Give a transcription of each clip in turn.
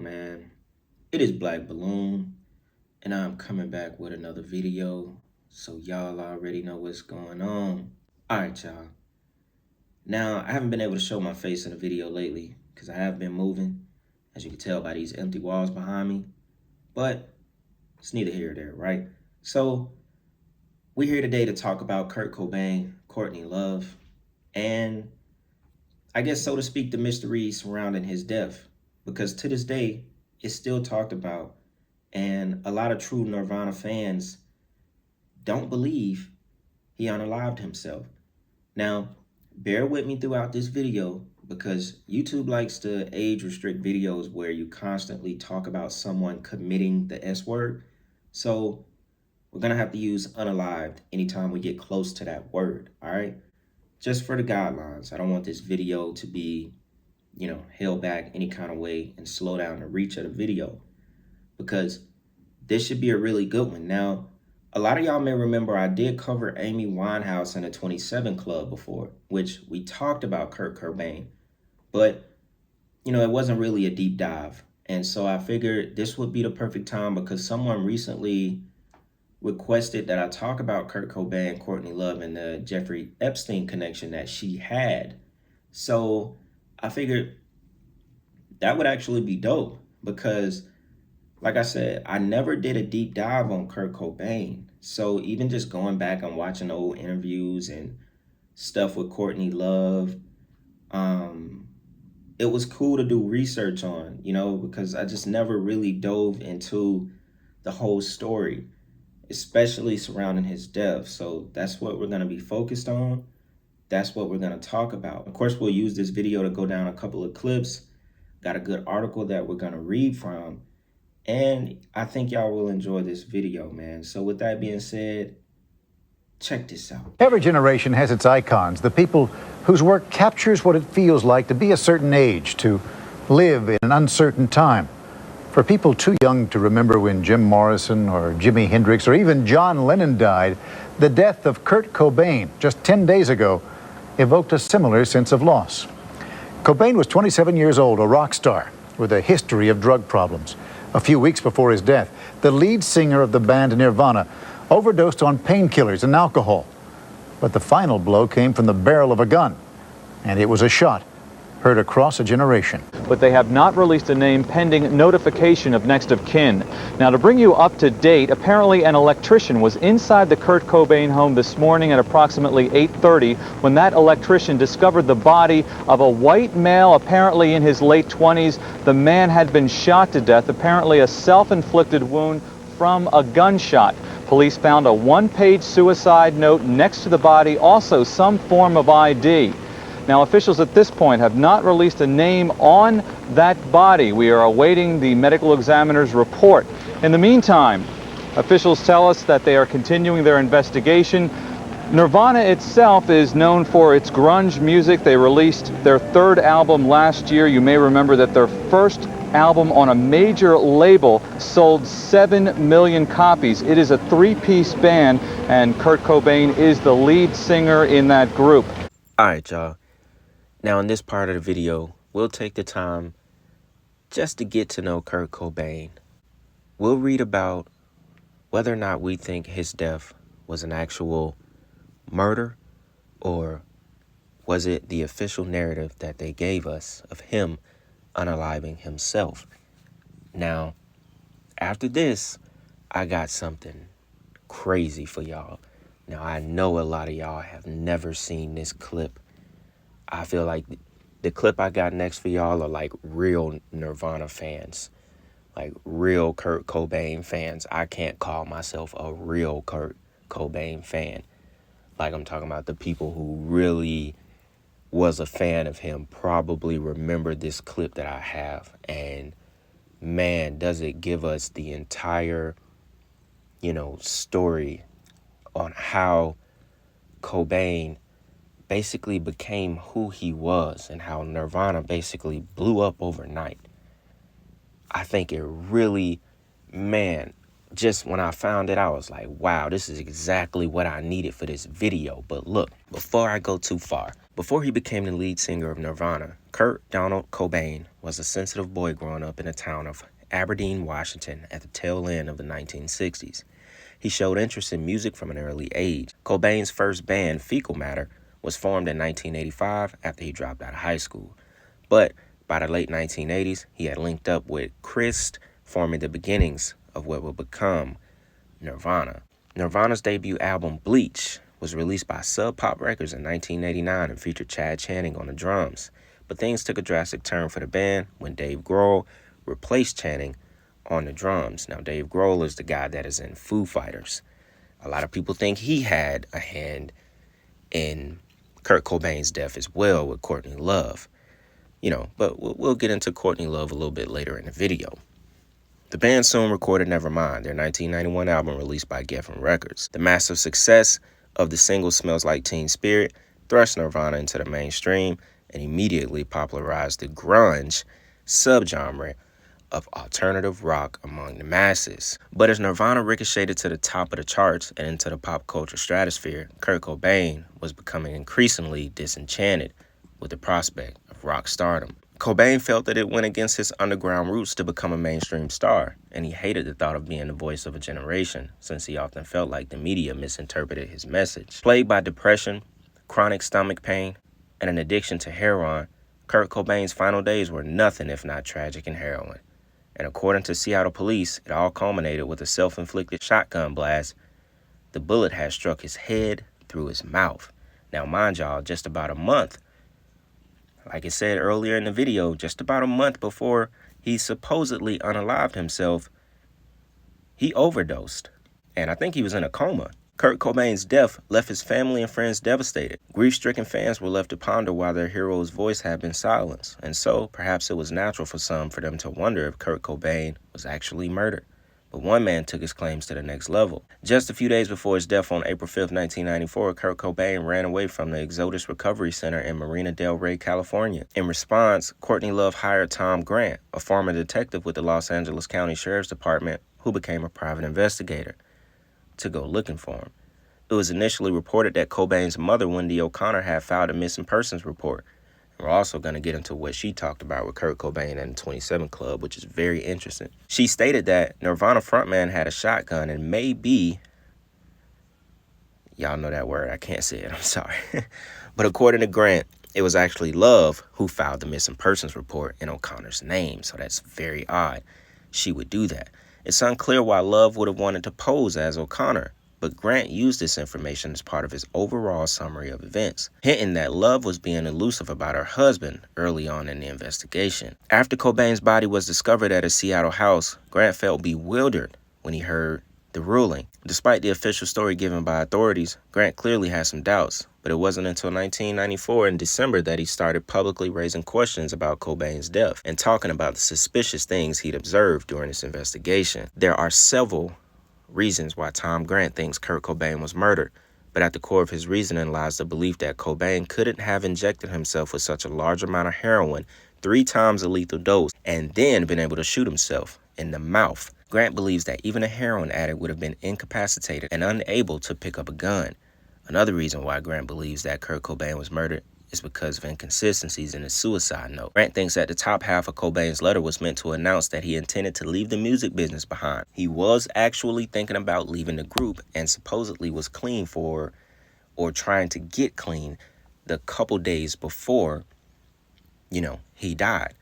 man? It is Black Balloon, and I'm coming back with another video, so y'all already know what's going on. Alright, y'all. Now, I haven't been able to show my face in a video lately, because I have been moving, as you can tell by these empty walls behind me, but it's neither here nor there, right? So, we're here today to talk about Kurt Cobain, Courtney Love, and I guess, so to speak, the mystery surrounding his death, because to this day, it's still talked about, and a lot of true Nirvana fans don't believe he unalived himself. Now, bear with me throughout this video, because YouTube likes to age restrict videos where you constantly talk about someone committing the S word, so we're gonna have to use unalived anytime we get close to that word, all right? Just for the guidelines. I don't want this video to be, held back any kind of way and slow down the reach of the video, because this should be a really good one. Now, a lot of y'all may remember I did cover Amy Winehouse and the 27 Club before, which we talked about Kurt Cobain, but, it wasn't really a deep dive. And so I figured this would be the perfect time, because someone recently requested that I talk about Kurt Cobain, Courtney Love, and the Jeffrey Epstein connection that she had. So I figured that would actually be dope, because like I said, I never did a deep dive on Kurt Cobain. So even just going back and watching old interviews and stuff with Courtney Love, it was cool to do research on, because I just never really dove into the whole story, especially surrounding his death. So that's what we're going to be focused on. That's what we're going to talk about. Of course, we'll use this video to go down a couple of clips. Got a good article that we're going to read from. And I think y'all will enjoy this video, man. So with that being said, check this out. Every generation has its icons, the people whose work captures what it feels like to be a certain age, to live in an uncertain time. For people too young to remember when Jim Morrison or Jimi Hendrix or even John Lennon died, the death of Kurt Cobain just 10 days ago evoked a similar sense of loss. Cobain was 27 years old, a rock star with a history of drug problems. A few weeks before his death, the lead singer of the band Nirvana overdosed on painkillers and alcohol. But the final blow came from the barrel of a gun, and it was a shot heard across a generation. But they have not released a name pending notification of next of kin. Now, to bring you up to date, apparently an electrician was inside the Kurt Cobain home this morning at approximately 8:30 when that electrician discovered the body of a white male, apparently in his late 20s. The man had been shot to death, apparently a self-inflicted wound from a gunshot. Police found a one-page suicide note next to the body, also some form of ID. Now, officials at this point have not released a name on that body. We are awaiting the medical examiner's report. In the meantime, officials tell us that they are continuing their investigation. Nirvana itself is known for its grunge music. They released their third album last year. You may remember that their first album on a major label sold 7 million copies. It is a three-piece band, and Kurt Cobain is the lead singer in that group. All right, y'all. Now, in this part of the video, we'll take the time just to get to know Kurt Cobain. We'll read about whether or not we think his death was an actual murder, or was it the official narrative that they gave us of him unaliving himself. Now, after this, I got something crazy for y'all. Now, I know a lot of y'all have never seen this clip. I feel like the clip I got next for y'all are like real Nirvana fans, like real Kurt Cobain fans. I can't call myself a real Kurt Cobain fan. Like, I'm talking about the people who really was a fan of him probably remember this clip that I have. And man, does it give us the entire, story on how Cobain basically became who he was and how Nirvana basically blew up overnight. I think it really, man, just when I found it, I was like, wow, this is exactly what I needed for this video. But look, before I go too far, Before he became the lead singer of Nirvana, Kurt Donald Cobain was a sensitive boy growing up in the town of Aberdeen, Washington at the tail end of the 1960s. He showed interest in music from an early age. Cobain's first band, Fecal Matter, was formed in 1985 after he dropped out of high school. But by the late 1980s, he had linked up with Chris, forming the beginnings of what would become Nirvana. Nirvana's debut album, Bleach, was released by Sub Pop Records in 1989 and featured Chad Channing on the drums. But things took a drastic turn for the band when Dave Grohl replaced Channing on the drums. Now, Dave Grohl is the guy that is in Foo Fighters. A lot of people think he had a hand in Kurt Cobain's death as well with Courtney Love. But we'll get into Courtney Love a little bit later in the video. The band soon recorded Nevermind, their 1991 album released by Geffen Records. The massive success of the single Smells Like Teen Spirit thrust Nirvana into the mainstream and immediately popularized the grunge subgenre of alternative rock among the masses. But as Nirvana ricocheted to the top of the charts and into the pop culture stratosphere, Kurt Cobain was becoming increasingly disenchanted with the prospect of rock stardom. Cobain felt that it went against his underground roots to become a mainstream star, and he hated the thought of being the voice of a generation, since he often felt like the media misinterpreted his message. Plagued by depression, chronic stomach pain, and an addiction to heroin, Kurt Cobain's final days were nothing if not tragic and harrowing. And according to Seattle police, it all culminated with a self-inflicted shotgun blast. The bullet had struck his head through his mouth. Now, mind y'all, just about a month, like I said earlier in the video, just about a month before he supposedly unalived himself, he overdosed. And I think he was in a coma. Kurt Cobain's death left his family and friends devastated. Grief-stricken fans were left to ponder why their hero's voice had been silenced. And so, perhaps it was natural for some for them to wonder if Kurt Cobain was actually murdered. But one man took his claims to the next level. Just a few days before his death on April 5, 1994, Kurt Cobain ran away from the Exodus Recovery Center in Marina Del Rey, California. In response, Courtney Love hired Tom Grant, a former detective with the Los Angeles County Sheriff's Department, who became a private investigator, to go looking for him. It was initially reported that Cobain's mother, Wendy O'Connor, had filed a missing persons report. We're also going to get into what she talked about with Kurt Cobain and the 27 Club, which is very interesting. She stated that Nirvana frontman had a shotgun and maybe, y'all know that word, I can't say it, I'm sorry. But according to Grant, it was actually Love who filed the missing persons report in O'Connor's name, so that's very odd. She would do that. It's unclear why Love would have wanted to pose as O'Connor, but Grant used this information as part of his overall summary of events, hinting that Love was being elusive about her husband early on in the investigation. After Cobain's body was discovered at his Seattle house, Grant felt bewildered when he heard the ruling. Despite the official story given by authorities, Grant clearly had some doubts, but it wasn't until 1994 in December that he started publicly raising questions about Cobain's death and talking about the suspicious things he'd observed during this investigation. There are several reasons why Tom Grant thinks Kurt Cobain was murdered, but at the core of his reasoning lies the belief that Cobain couldn't have injected himself with such a large amount of heroin, 3 times a lethal dose, and then been able to shoot himself in the mouth. Grant believes that even a heroin addict would have been incapacitated and unable to pick up a gun. Another reason why Grant believes that Kurt Cobain was murdered is because of inconsistencies in his suicide note. Grant thinks that the top half of Cobain's letter was meant to announce that he intended to leave the music business behind. He was actually thinking about leaving the group and supposedly was clean for, or trying to get clean, the couple days before, he died.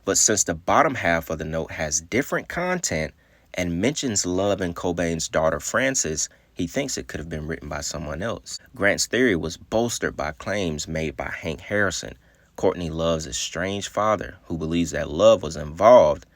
But since the bottom half of the note has different content and mentions Love and Cobain's daughter Frances, he thinks it could have been written by someone else. Grant's theory was bolstered by claims made by Hank Harrison, Courtney Love's estranged father, who believes that Love was involved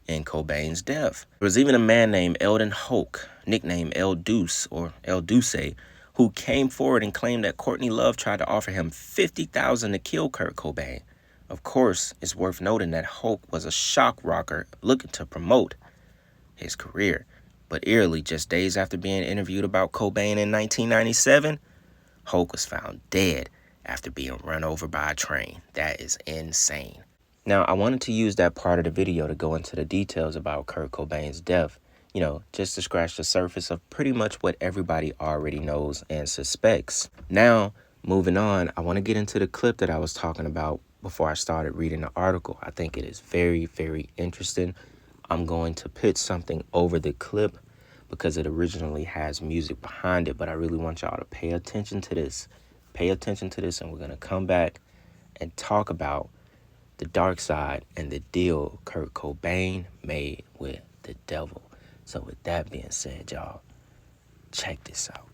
in Cobain's death. There was even a man named Eldon Hoke, nicknamed El Deuce or El Duce, who came forward and claimed that Courtney Love tried to offer him $50,000 to kill Kurt Cobain. Of course, it's worth noting that Hoke was a shock rocker looking to promote his career. But eerily, just days after being interviewed about Cobain in 1997, Hoke was found dead after being run over by a train. That is insane. Now, I wanted to use that part of the video to go into the details about Kurt Cobain's death, just to scratch the surface of pretty much what everybody already knows and suspects. Now, moving on, I want to get into the clip that I was talking about before I started reading the article. I think it is very, very interesting. I'm going to pitch something over the clip because it originally has music behind it, but I really want y'all to pay attention to this. Pay attention to this, and we're going to come back and talk about the dark side and the deal Kurt Cobain made with the devil. So with that being said, y'all, check this out.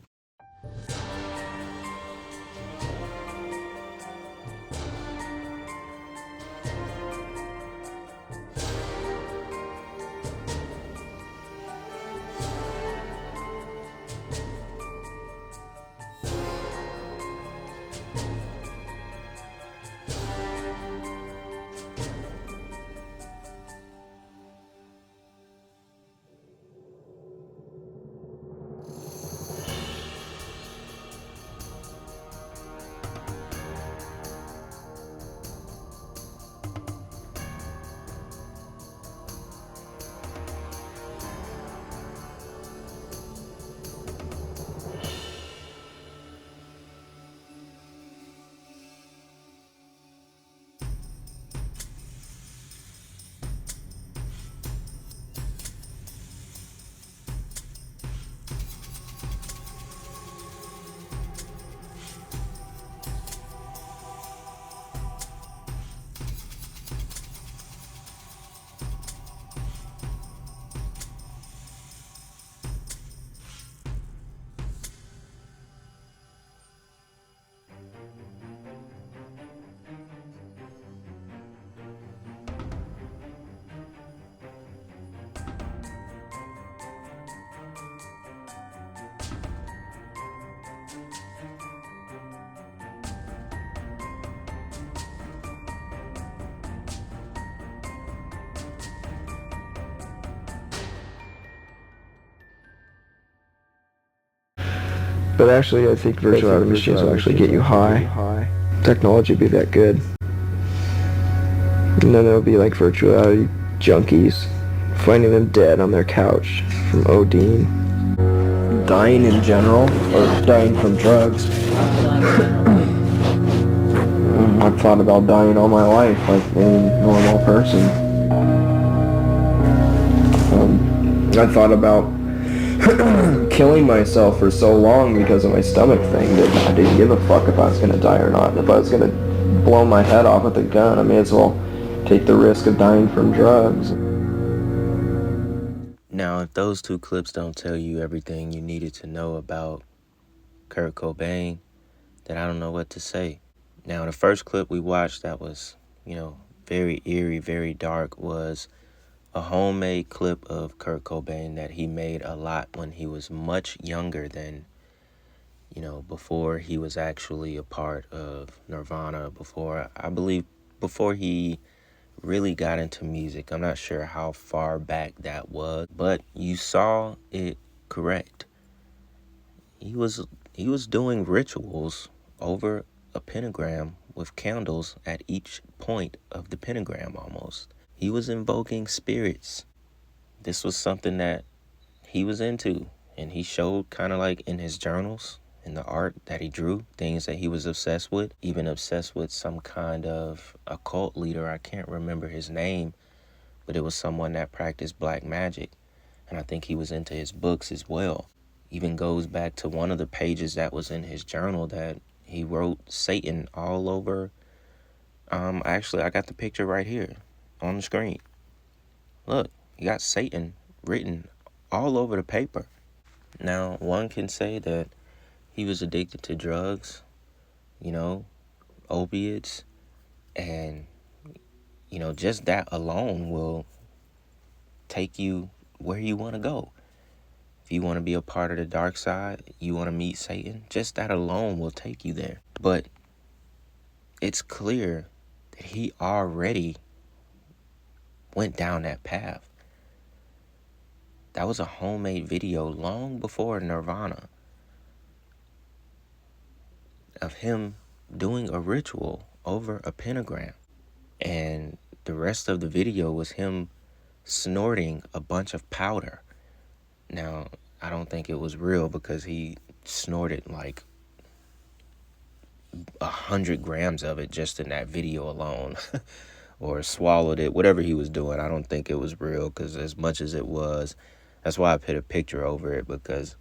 But actually, I think virtual reality machines will actually get you high. Technology will be that good. And then there'll be like virtual reality junkies, finding them dead on their couch from ODing. Dying in general, or dying from drugs. I've thought about dying all my life like any normal person. I thought about killing myself for so long because of my stomach thing that I didn't give a fuck if I was going to die or not. If I was going to blow my head off with a gun, I may as well take the risk of dying from drugs. Now, if those two clips don't tell you everything you needed to know about Kurt Cobain, then I don't know what to say. Now, the first clip we watched that was, very eerie, very dark, was a homemade clip of Kurt Cobain that he made a lot when he was much younger than, before he was actually a part of Nirvana, before he really got into music. I'm not sure how far back that was, but you saw it correct. He was doing rituals over a pentagram with candles at each point of the pentagram almost. He was invoking spirits. This was something that he was into, and he showed kind of like in his journals, in the art that he drew, things that he was obsessed with, even obsessed with some kind of occult leader. I can't remember his name, but it was someone that practiced black magic, and I think he was into his books as well. Even goes back to one of the pages that was in his journal that he wrote Satan all over. Actually, I got the picture right here on the screen. Look, you got Satan written all over the paper. Now, one can say that he was addicted to drugs, opiates, and, just that alone will take you where you want to go. If you want to be a part of the dark side, you want to meet Satan, just that alone will take you there. But it's clear that he already went down that path. That was a homemade video long before Nirvana of him doing a ritual over a pentagram. And the rest of the video was him snorting a bunch of powder. Now, I don't think it was real because he snorted like 100 grams of it just in that video alone. Or swallowed it, whatever he was doing. I don't think it was real, because as much as it was, that's why I put a picture over it, because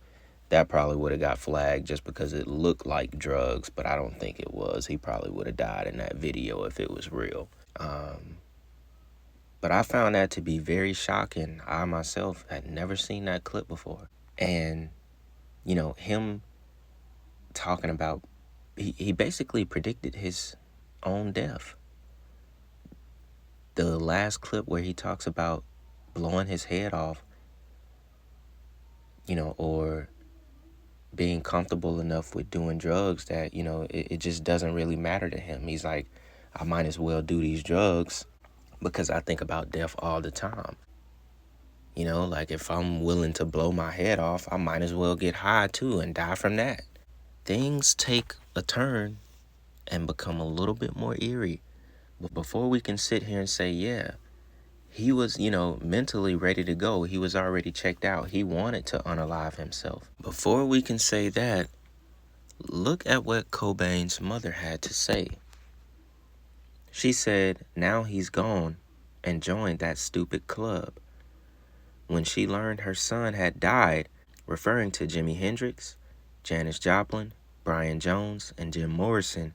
that probably would have got flagged just because it looked like drugs, but I don't think it was. He probably would have died in that video if it was real. But I found that to be very shocking. I myself had never seen that clip before. And, him talking about, he basically predicted his own death. The last clip where he talks about blowing his head off, or being comfortable enough with doing drugs that, it just doesn't really matter to him. He's like, I might as well do these drugs because I think about death all the time. Like if I'm willing to blow my head off, I might as well get high too and die from that. Things take a turn and become a little bit more eerie. But before we can sit here and say, yeah, he was, mentally ready to go. He was already checked out. He wanted to unalive himself. Before we can say that, look at what Cobain's mother had to say. She said, now he's gone and joined that stupid club. When she learned her son had died, referring to Jimi Hendrix, Janis Joplin, Brian Jones, and Jim Morrison,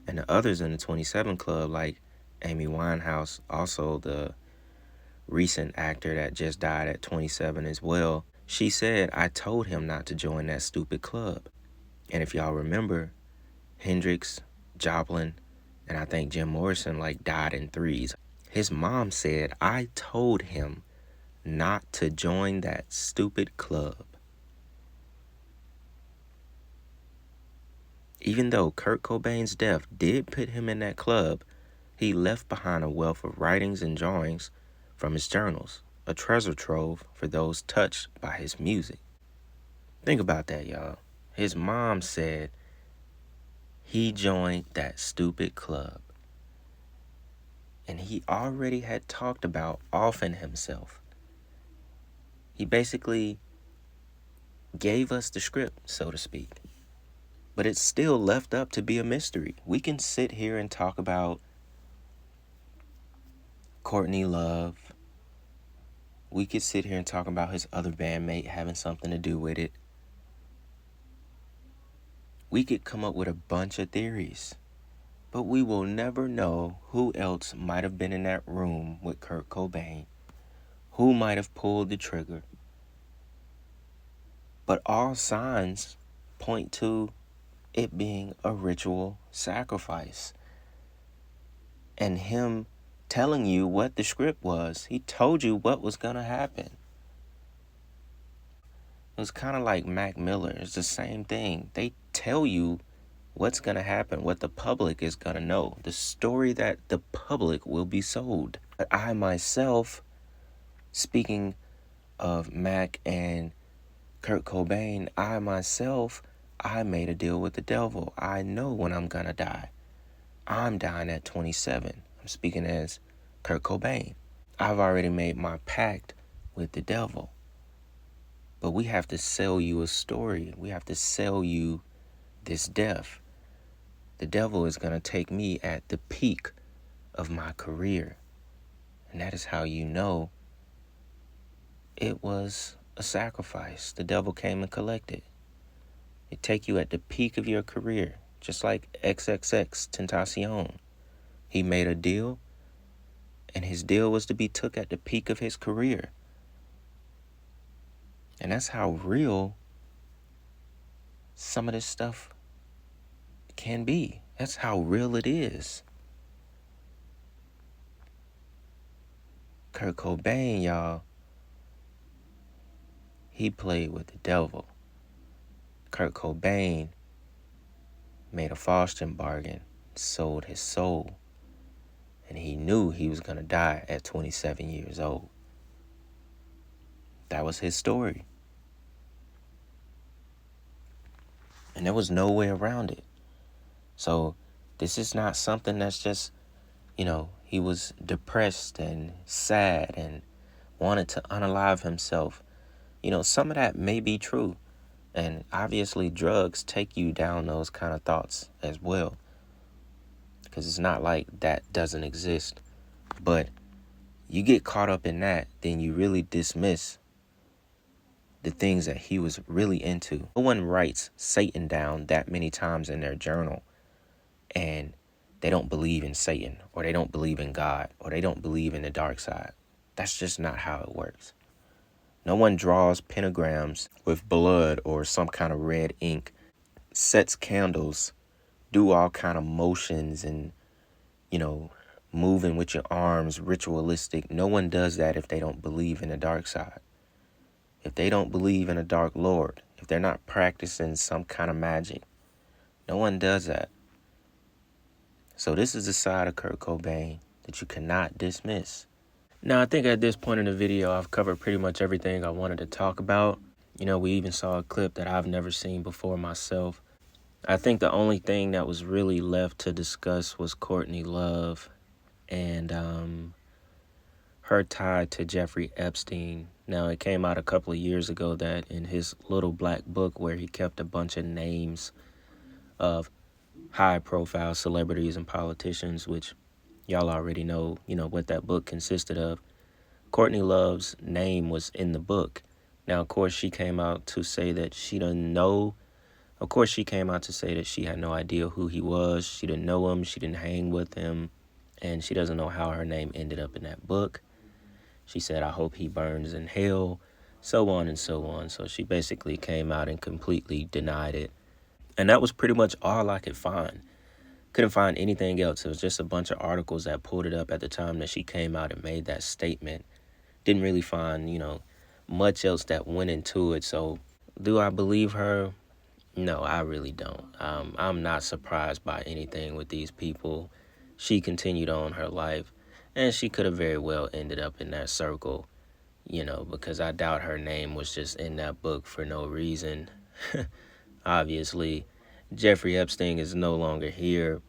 and the others in the 27 Club like Amy Winehouse, also the recent actor that just died at 27 as well, she said, I told him not to join that stupid club. And if y'all remember, Hendrix, Joplin, and I think Jim Morrison died in threes. His mom said, I told him not to join that stupid club. Even though Kurt Cobain's death did put him in that club, he left behind a wealth of writings and drawings from his journals, a treasure trove for those touched by his music. Think about that, y'all. His mom said he joined that stupid club. And he already had talked about offing himself. He basically gave us the script, so to speak. But it's still left up to be a mystery. We can sit here and talk about Courtney Love. We could sit here and talk about his other bandmate having something to do with it. We could come up with a bunch of theories. But we will never know who else might have been in that room with Kurt Cobain. Who might have pulled the trigger. But all signs point to it being a ritual sacrifice. And him telling you what the script was. He told you what was going to happen. It was kind of like Mac Miller. It's the same thing. They tell you what's going to happen, what the public is going to know, the story that the public will be sold. But I myself, speaking of Mac and Kurt Cobain, I made a deal with the devil. I know when I'm going to die. I'm dying at 27. I'm speaking as Kurt Cobain. I've already made my pact with the devil. But we have to sell you a story. We have to sell you this death. The devil is going to take me at the peak of my career. And that is how you know it was a sacrifice. The devil came and collected. It take you at the peak of your career. Just like XXX Tentacion. He made a deal, and his deal was to be took at the peak of his career. And that's how real some of this stuff can be. That's how real it is. Kurt Cobain, y'all, he played with the devil. Kurt Cobain made a Faustian bargain, sold his soul, and he knew he was going to die at 27 years old. That was his story. And there was no way around it. So this is not something that's just, he was depressed and sad and wanted to unalive himself. Some of that may be true. And obviously drugs take you down those kind of thoughts as well. because it's not like that doesn't exist. But you get caught up in that, then you really dismiss the things that he was really into. No one writes Satan down that many times in their journal and they don't believe in Satan, or they don't believe in God, or they don't believe in the dark side. That's just not how it works. No one draws pentagrams with blood or some kind of red ink, sets candles, do all kind of motions and, moving with your arms, ritualistic. No one does that if they don't believe in the dark side. If they don't believe in a dark lord, if they're not practicing some kind of magic, no one does that. So this is the side of Kurt Cobain that you cannot dismiss. Now, I think at this point in the video, I've covered pretty much everything I wanted to talk about. We even saw a clip that I've never seen before myself. I think the only thing that was really left to discuss was Courtney Love and her tie to Jeffrey Epstein. Now, it came out a couple of years ago that in his little black book where he kept a bunch of names of high-profile celebrities and politicians, which y'all already know, what that book consisted of. Courtney Love's name was in the book. Now, of course, she came out to say that she didn't know. Of course, she came out to say that she had no idea who he was. She didn't know him. She didn't hang with him. And she doesn't know how her name ended up in that book. She said, I hope he burns in hell, so on and so on. So she basically came out and completely denied it. And that was pretty much all I could find. Couldn't find anything else. It was just a bunch of articles that pulled it up at the time that she came out and made that statement. Didn't really find, much else that went into it. So do I believe her? No, I really don't. I'm not surprised by anything with these people. She continued on her life, and she could have very well ended up in that circle, because I doubt her name was just in that book for no reason. Obviously, Jeffrey Epstein is no longer here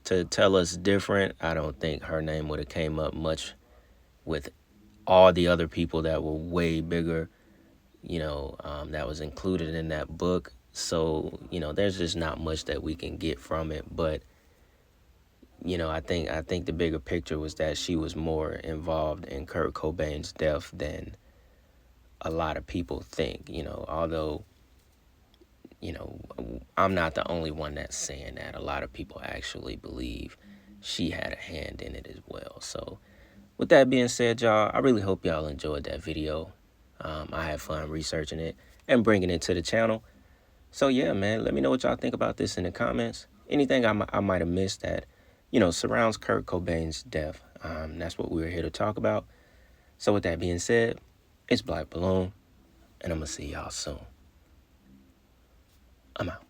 to tell us different. I don't think her name would have came up much with all the other people that were way bigger, that was included in that book. So, there's just not much that we can get from it. But, I think the bigger picture was that she was more involved in Kurt Cobain's death than a lot of people think, although, I'm not the only one that's saying that. A lot of people actually believe she had a hand in it as well. So with that being said, y'all, I really hope y'all enjoyed that video. I had fun researching it and bringing it to the channel. So yeah, man, let me know what y'all think about this in the comments. Anything I might have missed that, surrounds Kurt Cobain's death. That's what we were here to talk about. So with that being said, it's Black Balloon, and I'm going to see y'all soon. I'm out.